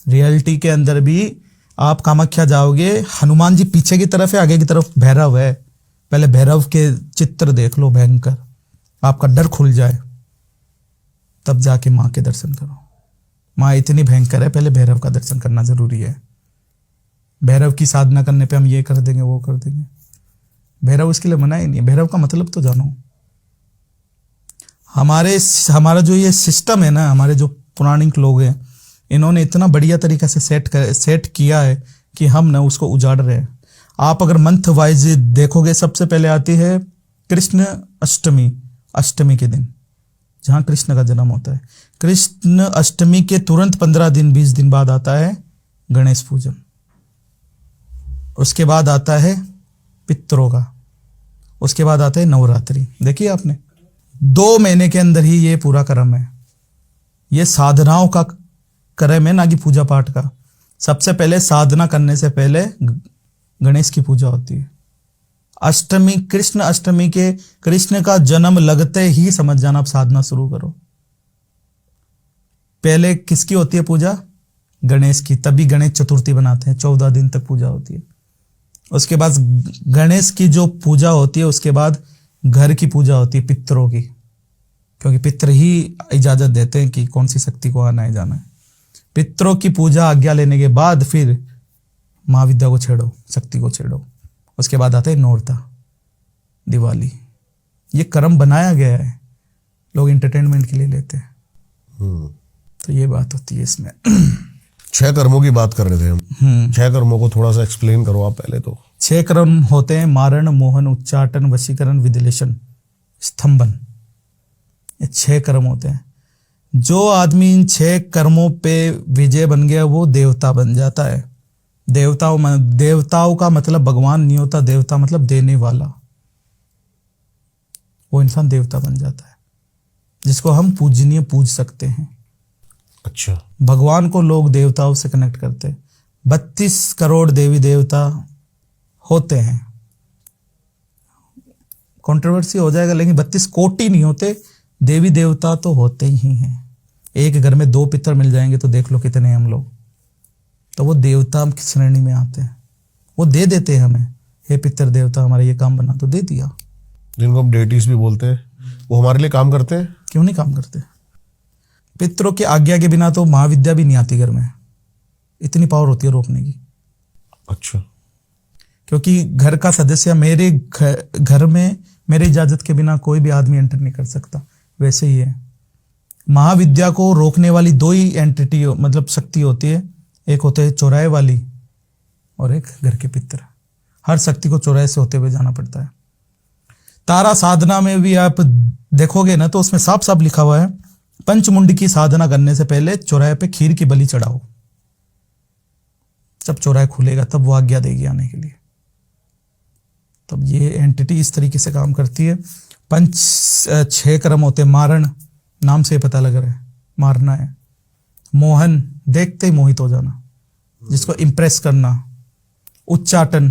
Reality के अंदर भी आप कामाख्या जाओगे, हनुमान जी पीछे की तरफ है, आगे की तरफ भैरव है। पहले भैरव के चित्र देख लो भयंकर, आपका डर खुल जाए, तब जाके माँ के दर्शन करो। माँ इतनी भयंकर है, पहले भैरव का दर्शन करना जरूरी है। भैरव की साधना करने पे हम ये कर देंगे वो कर देंगे, भैरव उसके लिए मना ही नहीं है। भैरव का मतलब तो जानो। हमारा जो ये सिस्टम है ना, हमारे जो पौराणिक लोग हैं, इन्होंने इतना बढ़िया तरीका से सेट किया है कि हम ना उसको उजाड़ रहे हैं। आप अगर मंथ वाइज देखोगे, सबसे पहले आती है कृष्ण अष्टमी, अष्टमी के दिन जहां कृष्ण का जन्म होता है। कृष्ण अष्टमी के तुरंत 15 दिन 20 दिन बाद आता है गणेश पूजन। उसके बाद आता है पितरों का, उसके बाद आता है नवरात्रि। देखिए आपने 2 महीने के अंदर ही ये पूरा क्रम है। ये साधनाओं का क्रम है, ना कि पूजा पाठ का। सबसे पहले साधना करने से पहले गणेश की पूजा होती है। अष्टमी, कृष्ण अष्टमी के कृष्ण का जन्म लगते ही समझ जाना आप साधना शुरू करो। पहले किसकी होती है पूजा? गणेश की। तभी गणेश चतुर्थी बनाते हैं, 14 दिन तक पूजा होती है। उसके बाद गणेश की जो पूजा होती है, उसके बाद घर की पूजा होती है पितरों की, क्योंकि पितर ही इजाजत देते हैं कि कौन सी शक्ति को आना है जाना है। पितरों की पूजा आज्ञा लेने के बाद फिर महाविद्या को छेड़ो, शक्ति को छेड़ो। उसके बाद आता है नौरता, दिवाली। ये क्रम बनाया गया है, लोग एंटरटेनमेंट के लिए लेते हैं। तो ये बात होती है इसमें। 6 कर्मों की बात कर रहे थे हम। 6 कर्मों को थोड़ा सा एक्सप्लेन करो आप पहले तो। 6 कर्म होते हैं: मारण, मोहन, उच्चाटन, वशीकरण, विदिलेशन, स्तंभन। ये 6 कर्म होते हैं। जो आदमी इन 6 कर्मों पे विजय बन गया वो देवता बन जाता है। देवताओं का मतलब भगवान नहीं होता, देवता मतलब देने वाला। वो इंसान देवता बन जाता है, जिसको हम पूजनीय पूज सकते हैं। अच्छा। भगवान को लोग देवताओं से कनेक्ट करते हैं। 32 करोड़ देवी देवता होते हैं। कंट्रोवर्सी हो जाएगा, लेकिन 32 कोटि नहीं होते, देवी देवता तो होते ही हैं। एक घर में 2 पितर मिल जाएंगे तो देख लो कितने हैं हम लोग। तो वो देवता की श्रेणी में आते हैं। वो दे देते हैं हमें, हे पितर देवता हमारा ये काम बना, तो दे दिया। जिनको हम डेटीज भी बोलते हैं, वो हमारे लिए काम करते हैं। क्यों नहीं काम करते? पितरों की आज्ञा के बिना तो महाविद्या भी नहीं आती घर में। इतनी पावर होती है रोकने की। अच्छा। क्योंकि घर का सदस्य, मेरे घर में मेरी इजाजत के बिना कोई भी आदमी एंटर नहीं कर सकता। वैसे ही है, महाविद्या को रोकने वाली 2 ही एंटिटी मतलब शक्ति होती है। एक होते है चौराहे वाली और एक घर के पितर। हर शक्ति को चौराहे से होते हुए जाना पड़ता है। तारा साधना में भी आप देखोगे ना, तो उसमें साफ साफ लिखा हुआ है, पंचमुंड की साधना करने से पहले चौराहे पे खीर की बलि चढ़ाओ। जब चौराहे खुलेगा तब वो आज्ञा देगी आने के लिए। तब ये एंटिटी इस तरीके से काम करती है। 6 कर्म होते हैं। मारण, नाम से पता लग रहा है मारना है। मोहन, देखते ही मोहित हो जाना, जिसको इंप्रेस करना। उच्चाटन,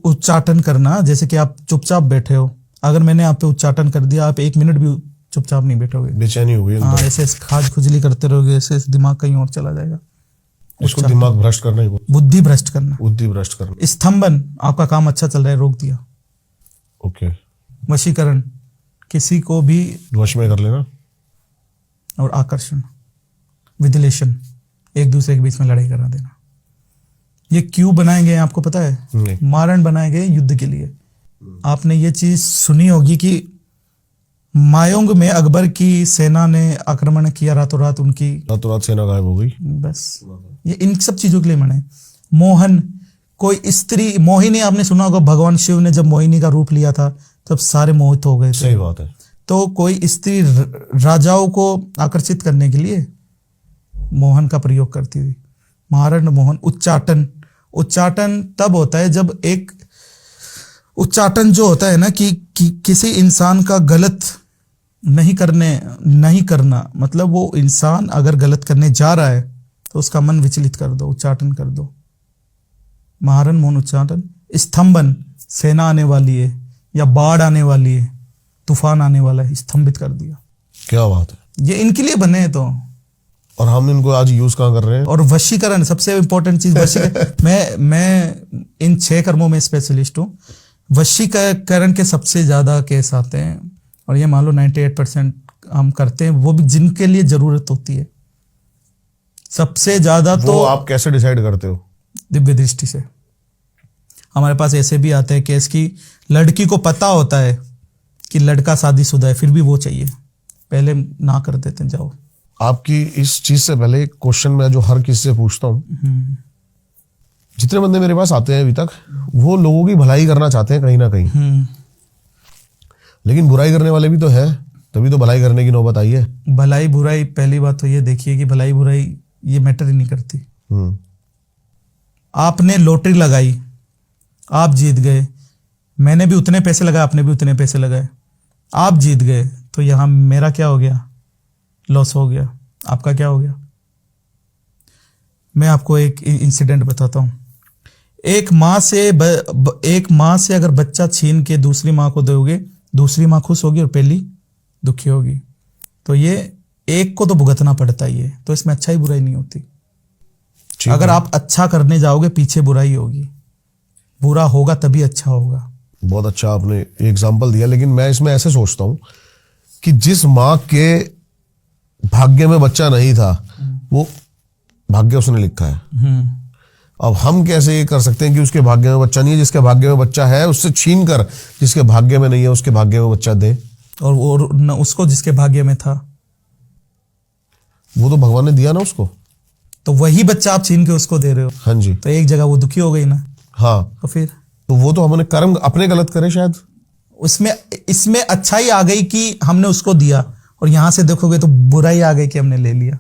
उच्चाटन करना, जैसे कि आप चुपचाप बैठे हो, अगर मैंने आप पे उच्चाटन कर दिया, आप 1 मिनट भी चुपचाप नहीं बैठोगे, बेचैनी होगी। हाँ, ऐसे खाज खुजली करते रहोगे, ऐसे दिमाग कहीं और चला जाएगा। उसको दिमाग भ्रष्ट करना ही, बुद्धि भ्रष्ट करना। बुद्धि भ्रष्ट करना। स्तंभन, आपका काम अच्छा चल रहा है, रोक दिया। ओके। वशीकरण, किसी को भी वश में कर लेना। और आकर्षण। विदिलेशन, एक दूसरे के बीच में लड़ाई करा देना। ये क्यों बनाए गए आपको पता है? नहीं। मारण बनाए गए युद्ध के लिए। आपने ये चीज सुनी होगी कि मायोंग में अकबर की सेना ने आक्रमण किया, रातों रात सेना गायब हो गई। बस ये इन सब चीजों के लिए मने। मोहन, कोई स्त्री, मोहिनी, आपने सुना होगा भगवान शिव ने जब मोहिनी का रूप लिया था तब सारे मोहित हो गए थे। सही बात है। तो कोई स्त्री राजाओं को आकर्षित करने के लिए मोहन का प्रयोग करती थी। मारण, मोहन। उच्चाटन, उच्चाटन तब होता है जब एक उच्चाटन जो होता है ना कि किसी इंसान का गलत नहीं करना, मतलब वो इंसान अगर गलत करने जा रहा है तो उसका मन विचलित कर दो, उच्चाटन कर दो। मारण, मोहन, उच्चाटन। स्तंभन, सेना आने वाली है या बाढ़ आने वाली है, तूफान आने वाला है, स्तंभित कर दिया। क्या बात है। ये इनके लिए बने हैं। तो और हम इनको आज यूज कहाँ कर रहे हैं? और वशीकरण सबसे इंपॉर्टेंट चीज वशीकरण मैं इन 6 कर्मों में स्पेशलिस्ट हूँ। वशीकरण के सबसे ज्यादा केस आते हैं और ये मान लो 98% हम करते हैं, वो भी जिनके लिए जरूरत होती है सबसे ज्यादा। वो तो आप कैसे डिसाइड करते हो? दिव्य दृष्टि से। हमारे पास ऐसे भी आते हैं केस की लड़की को पता होता है कि लड़का शादीशुदा है, फिर भी वो चाहिए, पहले ना कर देते हैं जाओ। आपकी इस चीज से पहले एक क्वेश्चन मैं जो हर किसी से पूछता हूँ, जितने बंदे मेरे पास आते हैं अभी तक, वो लोगों की भलाई करना चाहते हैं कहीं ना कहीं, लेकिन बुराई करने वाले भी तो है, तभी तो भलाई करने की नौबत आई है। भलाई बुराई, पहली बात तो ये देखिए कि भलाई बुराई ये मैटर ही नहीं करती। आपने लॉटरी लगाई, आप जीत गए, मैंने भी उतने पैसे लगाए, आपने भी उतने पैसे लगाए, आप जीत गए, तो यहां मेरा क्या हो गया? लॉस हो गया। आपका क्या हो गया? मैं आपको एक इंसिडेंट बताता हूं। एक माँ से अगर बच्चा छीन के दूसरी माँ को दोगे, दूसरी माँ खुश होगी और पहली दुखी होगी। तो ये एक को तो भुगतना पड़ता ही है, तो इसमें अच्छाई बुराई नहीं होती। अगर आप अच्छा करने जाओगे, पीछे बुराई होगी, बुरा होगा तभी अच्छा होगा। बहुत अच्छा आपने एग्जाम्पल दिया, लेकिन मैं इसमें ऐसे सोचता हूं कि जिस माँ के भाग्य में बच्चा नहीं था, वो भाग्य उसने लिखा है। अब हम कैसे ये कर सकते हैं कि उसके भाग्य में बच्चा नहीं है? जिसके भाग्य में बच्चा है उससे छीन कर जिसके भाग्य में नहीं है उसके भाग्य में बच्चा दे, और न उसको जिसके भाग्य में था, वो तो भगवान ने दिया ना उसको, तो वही बच्चा आप छीन के उसको दे रहे हो। हाँ जी। तो एक जगह वो दुखी हो गई ना। हाँ, तो फिर तो वो तो हमने कर्म अपने गलत करे शायद। इसमें अच्छाई आ गई कि हमने उसको दिया, और यहां से देखोगे तो बुराई आ गई कि हमने ले लिया।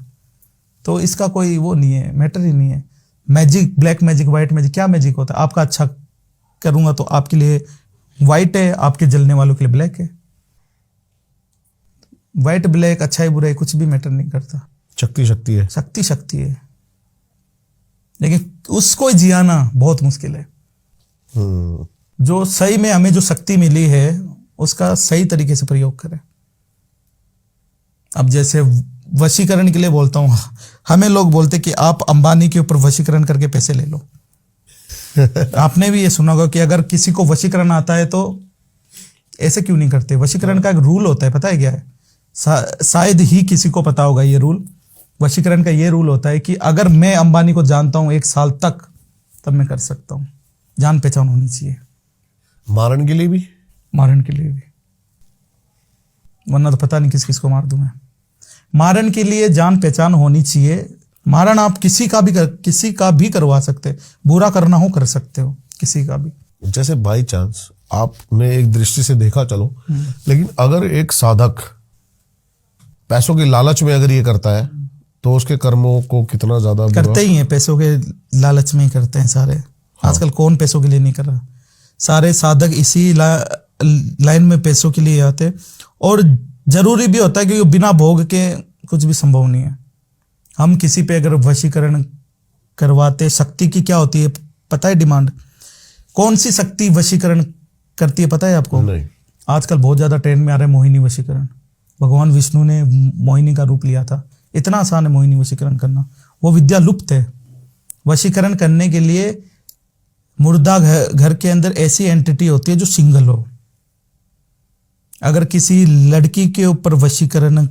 तो इसका कोई वो नहीं है, मैटर ही नहीं है। Magic, black magic, white magic, क्या मैजिक होता है? आपका अच्छा करूंगा तो आपके लिए व्हाइट है, आपके जलने वालों के लिए ब्लैक है। व्हाइट ब्लैक, अच्छाई बुराई कुछ भी मैटर नहीं करता। शक्ति शक्ति है, शक्ति शक्ति है, लेकिन उसको जियाना बहुत मुश्किल है। जो सही में हमें जो शक्ति मिली है उसका सही तरीके से प्रयोग करें। अब जैसे वशीकरण के लिए बोलता हूं, हमें लोग बोलते कि आप अंबानी के ऊपर वशीकरण करके पैसे ले लो। आपने भी ये सुना होगा कि अगर किसी को वशीकरण आता है तो ऐसे क्यों नहीं करते? वशीकरण का एक रूल होता है, पता है क्या है? शायद ही किसी को पता होगा ये रूल। वशीकरण का ये रूल होता है कि अगर मैं अंबानी को जानता हूं 1 साल तक, तब मैं कर सकता हूं। जान पहचान होनी चाहिए। मारन के लिए भी, मारन के लिए भी, वरना तो पता नहीं किस किस को मार दूं मैं। मारन के लिए जान पहचान होनी चाहिए। मारन आप किसी का भी करवा सकते हैं, बुरा करना हो कर सकते हो, किसी का भी। जैसे बाई चांस आपने एक दृष्टि से देखा, चलो, लेकिन अगर एक साधक पैसों के लालच में अगर ये करता है तो उसके कर्मों को कितना ज्यादा करते ही हैं, पैसों के लालच में ही करते हैं सारे। हाँ। आजकल कौन पैसों के लिए नहीं कर रहा? सारे साधक इसी लाइन में पैसों के लिए आते हैं। और जरूरी भी होता है क्योंकि बिना भोग के कुछ भी संभव नहीं है। हम किसी पे अगर वशीकरण करवाते, शक्ति की क्या होती है पता है? डिमांड। कौन सी शक्ति वशीकरण करती है पता है आपको? नहीं। आजकल बहुत ज्यादा ट्रेंड में आ रहा है मोहिनी वशीकरण। भगवान विष्णु ने मोहिनी का रूप लिया था। इतना आसान है मोहिनी वशीकरण करना, वो विद्या लुप्त है। वशीकरण करने के लिए मुर्दा घर के अंदर ऐसी एंटिटी होती है जो सिंगल हो। अगर किसी लड़की के ऊपर वशीकरण